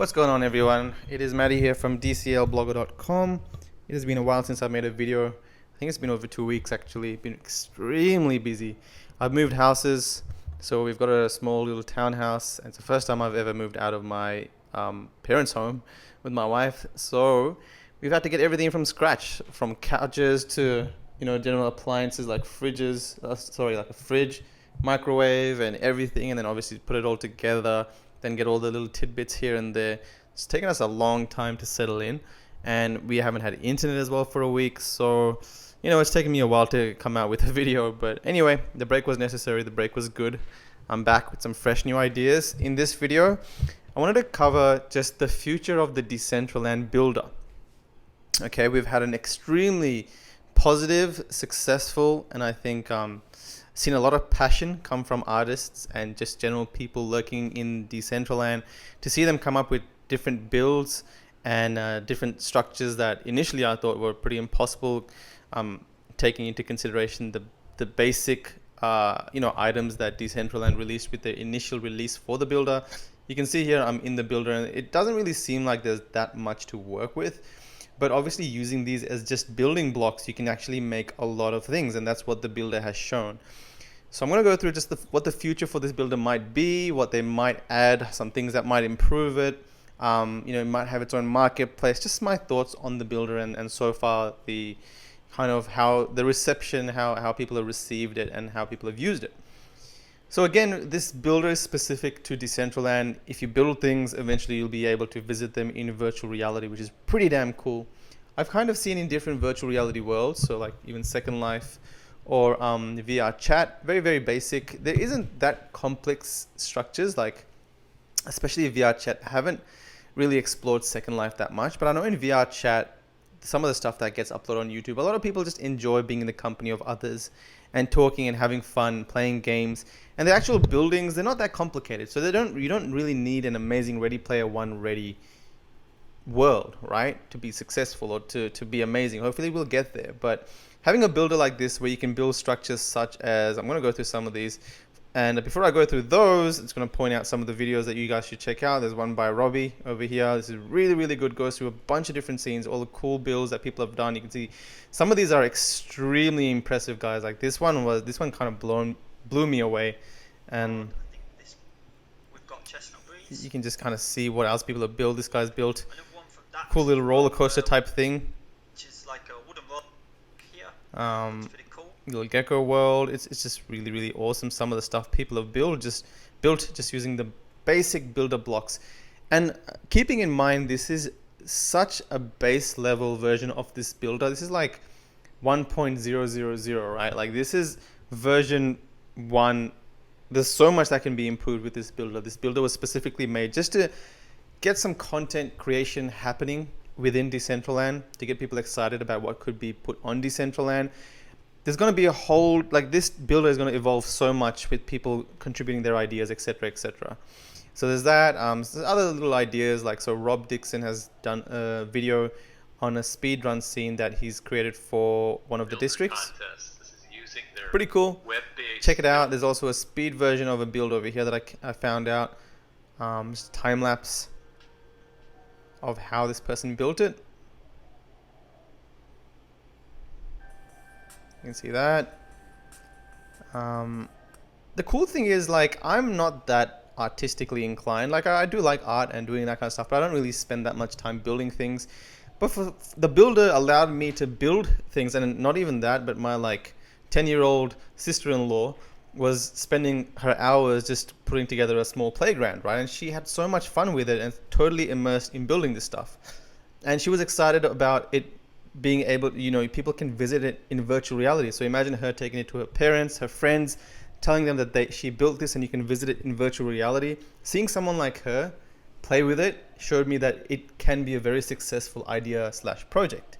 What's going on, everyone? It is Maddie here from DCLblogger.com. It has been a while since I've made a video. I think it's been over 2 weeks actually. Been extremely busy. I've moved houses, so we've got a small little townhouse. It's the first time I've ever moved out of my parents' home with my wife. So we've had to get everything from scratch, from couches to general appliances like fridges. Like a fridge, microwave, and everything, and then obviously put it all together. Then get all the little tidbits here and there. It's taken us a long time to settle in, and we haven't had internet as well for a week, so it's taken me a while to come out with a video. But anyway, the break was necessary, the break was good. I'm back with some fresh new ideas. In this video, I wanted to cover just the future of the Decentraland builder. Okay, we've had an extremely positive, successful, and I think seen a lot of passion come from artists and just general people lurking in Decentraland, to see them come up with different builds and different structures that initially I thought were pretty impossible, taking into consideration the basic items that Decentraland released with their initial release for the builder. You can see here I'm in the builder, and it doesn't really seem like there's that much to work with. But obviously, using these as just building blocks, you can actually make a lot of things, and that's what the builder has shown. So I'm going to go through just what the future for this builder might be, what they might add, some things that might improve it. It might have its own marketplace. Just my thoughts on the builder and so far the kind of how the reception, how people have received it, and how people have used it. So again, this builder is specific to Decentraland. If you build things, eventually you'll be able to visit them in virtual reality, which is pretty damn cool. I've kind of seen in different virtual reality worlds, so like even Second Life or VR chat, very, very basic. There isn't that complex structures, like especially VR chat. I haven't really explored Second Life that much, but I know in VR chat, some of the stuff that gets uploaded on YouTube, a lot of people just enjoy being in the company of others and talking and having fun, playing games. And the actual buildings, they're not that complicated. So you don't really need an amazing Ready Player One ready world, right? To be successful or to be amazing. Hopefully we'll get there. But having a builder like this where you can build structures such as, I'm going to go through some of these. And before I go through those, it's going to point out some of the videos that you guys should check out. There's one by Robbie over here. This is really, really good. Goes through a bunch of different scenes, all the cool builds that people have done. You can see some of these are extremely impressive, guys. Like this one kind of blew me away. And we've got Chestnut Breeze. You can just kind of see what else people have built. This guy's built Another one from that cool little roller coaster type thing. Which is like a wooden rock here. It's pretty cool. Little gecko world. It's just really, really awesome. Some of the stuff people have built just using the basic builder blocks. And keeping in mind, this is such a base level version of this builder. This is like 1.000, right? Like this is version 1. There's so much that can be improved with this builder. This builder was specifically made just to get some content creation happening within Decentraland, to get people excited about what could be put on Decentraland. There's going to be a whole, like this builder is going to evolve so much with people contributing their ideas, etc., etc. So there's that. There's other little ideas, like, so Rob Dixon has done a video on a speedrun scene that he's created for one of the districts. Pretty cool. Check it out. There's also a speed version of a build over here that I found out. Just time lapse of how this person built it. You can see that. The cool thing is, like, I'm not that artistically inclined. Like, I do like art and doing that kind of stuff, but I don't really spend that much time building things. But for the builder allowed me to build things, and not even that, but my 10-year-old sister-in-law was spending her hours just putting together a small playground, right? And she had so much fun with it and totally immersed in building this stuff. And she was excited about it being able, people can visit it in virtual reality. So imagine her taking it to her parents, her friends, telling them that she built this and you can visit it in virtual reality. Seeing someone like her play with it showed me that it can be a very successful idea/project.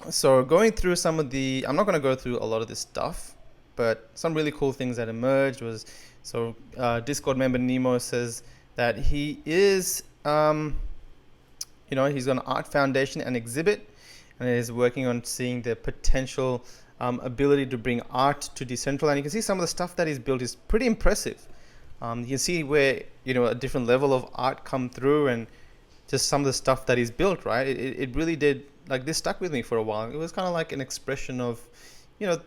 So going through some of the, I'm not going to go through a lot of this stuff, but some really cool things that emerged was, so Discord member Nemo says that he is, he's got an art foundation and exhibit, and is working on seeing the potential ability to bring art to Decentraland. You can see some of the stuff that he's built is pretty impressive. You can see where, a different level of art come through, and just some of the stuff that he's built, right? It really did, like, this stuck with me for a while. It was kind of like an expression of, you know,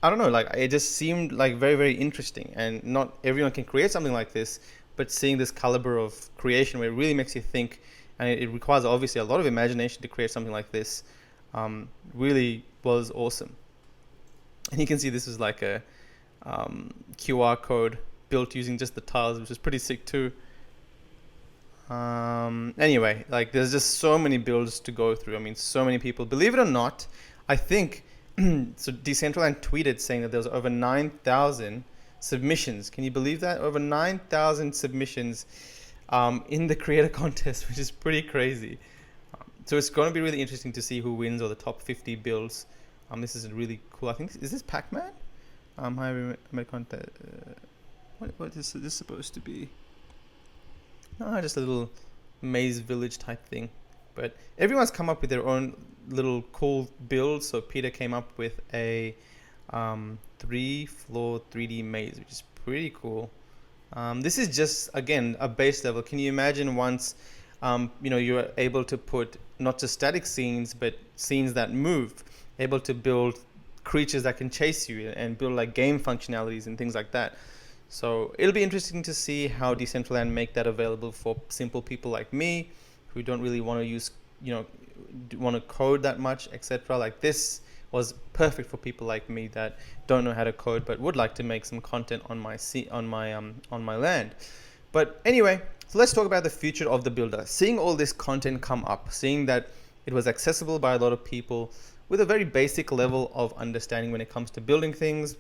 I don't know, like, it just seemed like very, very interesting. And not everyone can create something like this, but seeing this caliber of creation where it really makes you think, and it requires obviously a lot of imagination to create something like this, really was awesome. And you can see this is like a QR code built using just the tiles, which is pretty sick too. Anyway, like, there's just so many builds to go through. I mean, so many people, believe it or not, I think so Decentraland tweeted saying that there was over 9,000 submissions. Can you believe that? Over 9,000 submissions in the creator contest, which is pretty crazy. So it's going to be really interesting to see who wins, or the top 50 builds. This is really cool. I think, is this Pac-Man? I made content. What is this supposed to be? No, just a little maze village type thing. But everyone's come up with their own little cool builds. So Peter came up with a 3-floor 3D maze, which is pretty cool. This is just, again, a base level. Can you imagine once you're able to put not just static scenes, but scenes that move, able to build creatures that can chase you, and build like game functionalities and things like that. So it'll be interesting to see how Decentraland make that available for simple people like me, who don't really want to use, want to code that much, etc. Like, this was perfect for people like me that don't know how to code but would like to make some content on my land. But anyway, so let's talk about the future of the builder. Seeing all this content come up, seeing that it was accessible by a lot of people with a very basic level of understanding when it comes to building things,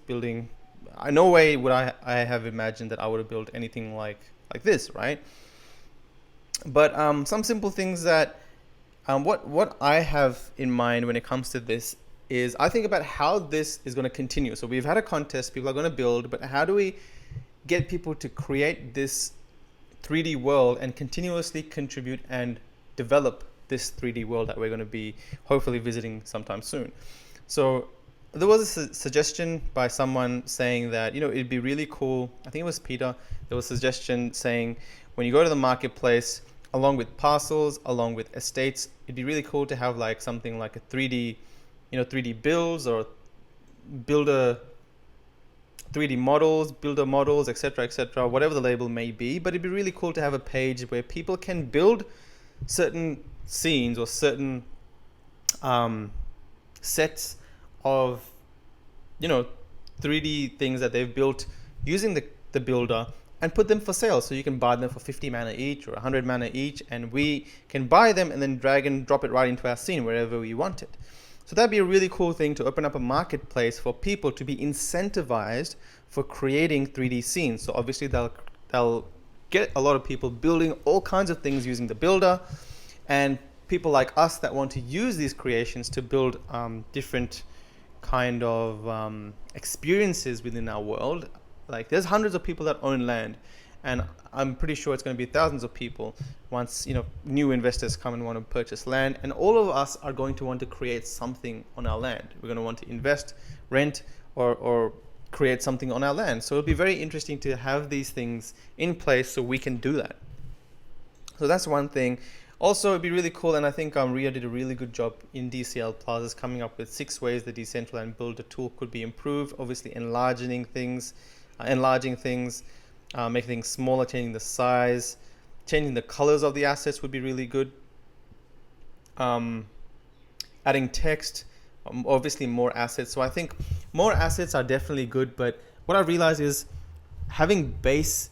no way would I have imagined that I would have built anything like this, right? But some simple things that what I have in mind when it comes to this is, I think about how this is going to continue. So we've had a contest, people are going to build, but how do we get people to create this 3D world and continuously contribute and develop this 3D world that we're going to be hopefully visiting sometime soon? So there was a suggestion by someone saying that, it'd be really cool. I think it was Peter. There was a suggestion saying, when you go to the marketplace, along with parcels, along with estates, it'd be really cool to have like something like a 3D, 3D builds, or builder 3D models, builder models, etc., whatever the label may be. But it'd be really cool to have a page where people can build certain scenes or certain sets of 3D things that they've built using the builder, and put them for sale. So you can buy them for 50 mana each or 100 mana each, and we can buy them and then drag and drop it right into our scene wherever we want it. So that'd be a really cool thing, to open up a marketplace for people to be incentivized for creating 3D scenes. So obviously they'll get a lot of people building all kinds of things using the builder, and people like us that want to use these creations to build different kind of experiences within our world. Like, there's hundreds of people that own land, and I'm pretty sure it's going to be thousands of people once new investors come and want to purchase land, and all of us are going to want to create something on our land. We're going to want to invest, rent, or create something on our land. So it'll be very interesting to have these things in place so we can do that. So that's one thing. Also, it'd be really cool, and I think Ria did a really good job in DCL Plazas, coming up with 6 ways the Decentraland Builder tool could be improved. Obviously, enlarging things, making things smaller, changing the size, changing the colors of the assets would be really good. Adding text, obviously more assets. So I think more assets are definitely good, but what I realized is having base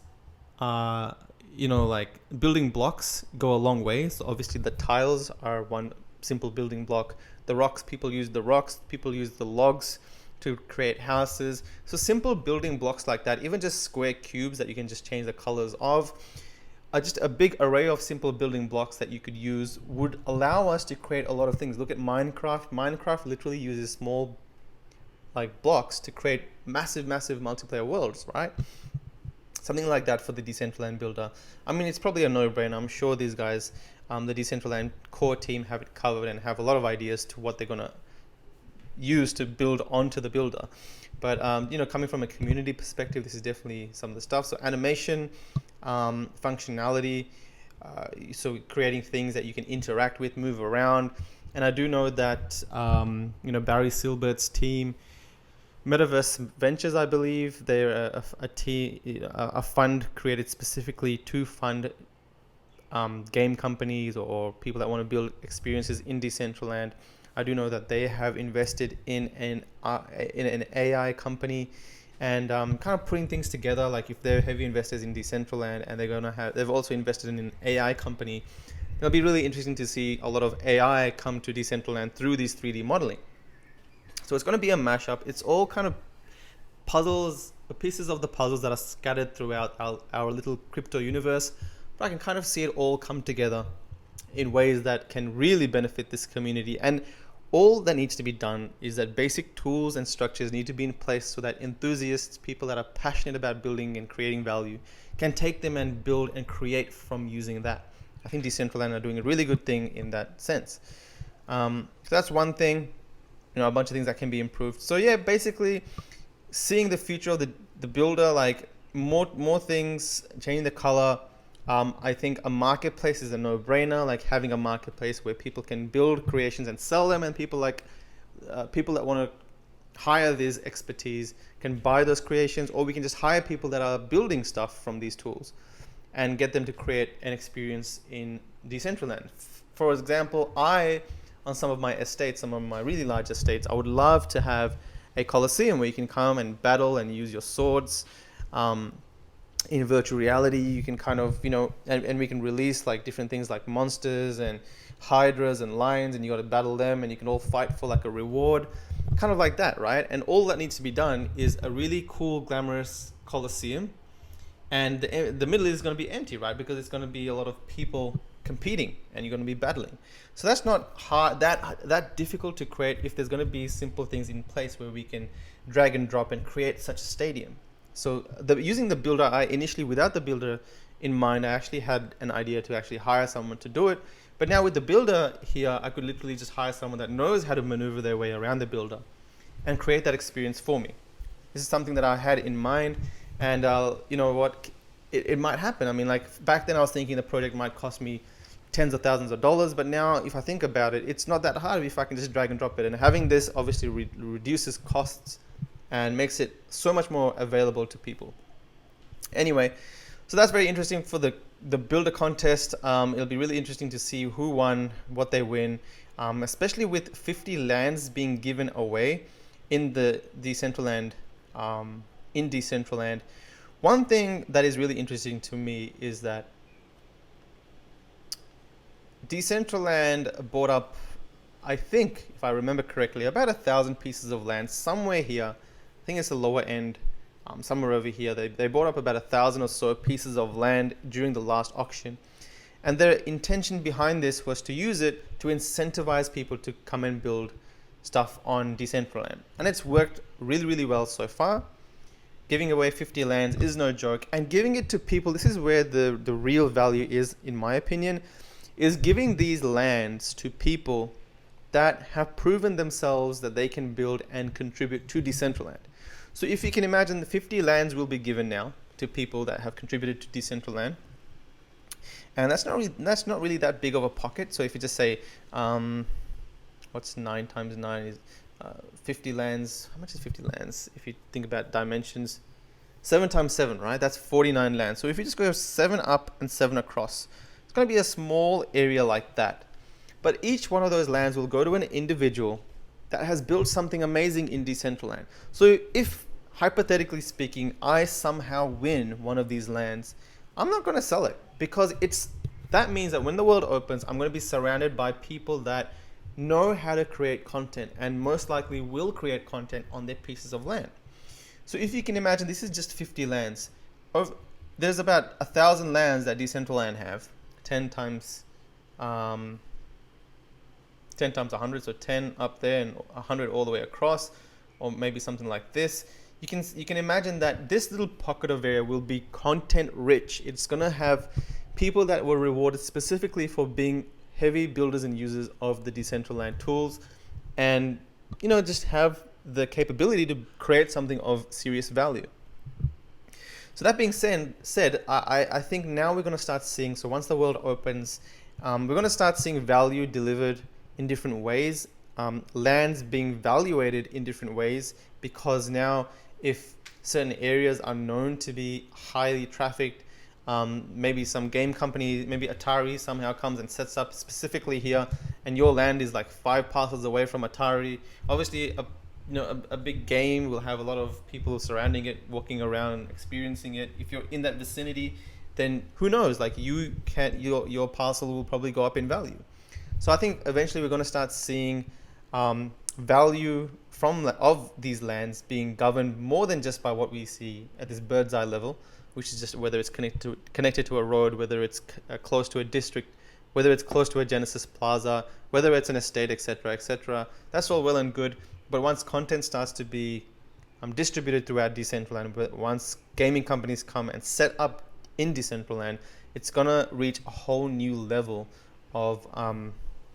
like building blocks go a long way. So obviously the tiles are one simple building block. The rocks, people use the rocks, people use the logs to create houses. So simple building blocks like that, even just square cubes that you can just change the colors of, just a big array of simple building blocks that you could use would allow us to create a lot of things. Look at Minecraft. Minecraft literally uses small like blocks to create massive multiplayer worlds, right? Something like that for the Decentraland Builder. I mean, it's probably a no-brainer. I'm sure these guys, the Decentraland core team, have it covered and have a lot of ideas to what they're gonna use to build onto the builder. But coming from a community perspective, this is definitely some of the stuff. So animation, functionality, so creating things that you can interact with, move around. And I do know that Barry Silbert's team, Metaverse Ventures, I believe, they're a fund created specifically to fund game companies or people that want to build experiences in Decentraland. I do know that they have invested in an AI company, and kind of putting things together. Like if they're heavy investors in Decentraland and they've also invested in an AI company, it'll be really interesting to see a lot of AI come to Decentraland through these 3D modeling. So it's going to be a mashup. It's all kind of puzzles, pieces of the puzzles that are scattered throughout our little crypto universe. But I can kind of see it all come together in ways that can really benefit this community. And all that needs to be done is that basic tools and structures need to be in place so that enthusiasts, people that are passionate about building and creating value, can take them and build and create from using that. I think Decentraland are doing a really good thing in that sense. So that's one thing, a bunch of things that can be improved. So yeah, basically seeing the future of the builder, like more things, changing the color. I think a marketplace is a no-brainer, like having a marketplace where people can build creations and sell them, and people that want to hire this expertise can buy those creations, or we can just hire people that are building stuff from these tools and get them to create an experience in Decentraland. For example, on some of my estates, some of my really large estates, I would love to have a coliseum where you can come and battle and use your swords. In virtual reality, you can kind of, and we can release like different things like monsters and hydras and lions, and you got to battle them, and you can all fight for like a reward, kind of like that, right? And all that needs to be done is a really cool, glamorous coliseum, and the middle is going to be empty, right? Because it's going to be a lot of people competing, and you're going to be battling. So that's not hard, that difficult to create if there's going to be simple things in place where we can drag and drop and create such a stadium. So using the builder, initially without the builder in mind, I actually had an idea to actually hire someone to do it. But now with the builder here, I could literally just hire someone that knows how to maneuver their way around the builder and create that experience for me. This is something that I had in mind, and it might happen. I mean, like back then I was thinking the project might cost me tens of thousands of dollars, but now if I think about it, it's not that hard if I can just drag and drop it. And having this obviously reduces costs and makes it so much more available to people. Anyway, so that's very interesting for the builder contest. It'll be really interesting to see who won, what they win, especially with 50 lands being given away in the Decentraland. One thing that is really interesting to me is that Decentraland bought up, I think, if I remember correctly, about 1,000 pieces of land somewhere here. I think it's the lower end, somewhere over here. They bought up about 1,000 or so pieces of land during the last auction. And their intention behind this was to use it to incentivize people to come and build stuff on Decentraland. And it's worked really, really well so far. Giving away 50 lands is no joke. And giving it to people, this is where the real value is, in my opinion, is giving these lands to people that have proven themselves that they can build and contribute to Decentraland. So if you can imagine, the 50 lands will be given now to people that have contributed to Decentraland. And that's not really that big of a pocket. So if you just say, what's 9 times 9 is 50 lands. How much is 50 lands? If you think about dimensions, 7 times 7, right? That's 49 lands. So if you just go 7 up and 7 across, it's going to be a small area like that. But each one of those lands will go to an individual that has built something amazing in Decentraland. So if, hypothetically speaking, I somehow win one of these lands, I'm not going to sell it, because that means that when the world opens, I'm going to be surrounded by people that know how to create content and most likely will create content on their pieces of land. So if you can imagine, this is just 50 lands. There's about 1,000 lands that Decentraland have, 10 times 100, so 10 up there and 100 all the way across, or maybe something like this. You can imagine that this little pocket of area will be content rich. It's going to have people that were rewarded specifically for being heavy builders and users of the Decentraland tools, and just have the capability to create something of serious value. So that being said, I think now we're going to start seeing, so once the world opens, we're going to start seeing value delivered in different ways, lands being valuated in different ways, because now if certain areas are known to be highly trafficked, maybe some game company, maybe Atari somehow comes and sets up specifically here, and your land is like 5 parcels away from Atari. Obviously, a big game will have a lot of people surrounding it, walking around, experiencing it. If you're in that vicinity, then who knows? Like your parcel will probably go up in value. So I think eventually we're going to start seeing value of these lands being governed more than just by what we see at this bird's eye level, which is just whether it's connected to a road, whether it's close to a district, whether it's close to a Genesis Plaza, whether it's an estate, etc., etc. That's all well and good. But once content starts to be distributed throughout Decentraland, once gaming companies come and set up in Decentraland, it's gonna reach a whole new level of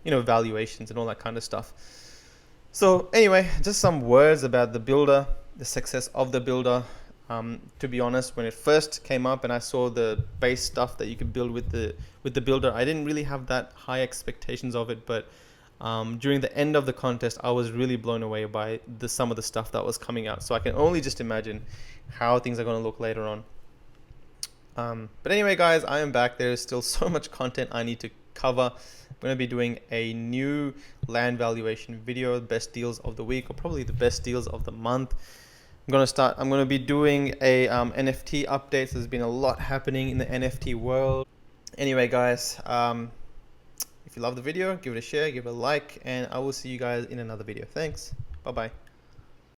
valuations and all that kind of stuff. So anyway, just some words about the builder, the success of the builder. To be honest, when it first came up and I saw the base stuff that you could build with the builder, I didn't really have that high expectations of it, but during the end of the contest, I was really blown away by some of the stuff that was coming out. So I can only just imagine how things are going to look later on. But anyway, guys, I am back. There is still so much content I need to cover. I'm going to be doing a new land valuation video, best deals of the week, or probably the best deals of the month. I'm going to be doing a NFT update. So there's been a lot happening in the NFT world. Anyway, guys, if you love the video, give it a share, give it a like, and I will see you guys in another video. Thanks. Bye-bye.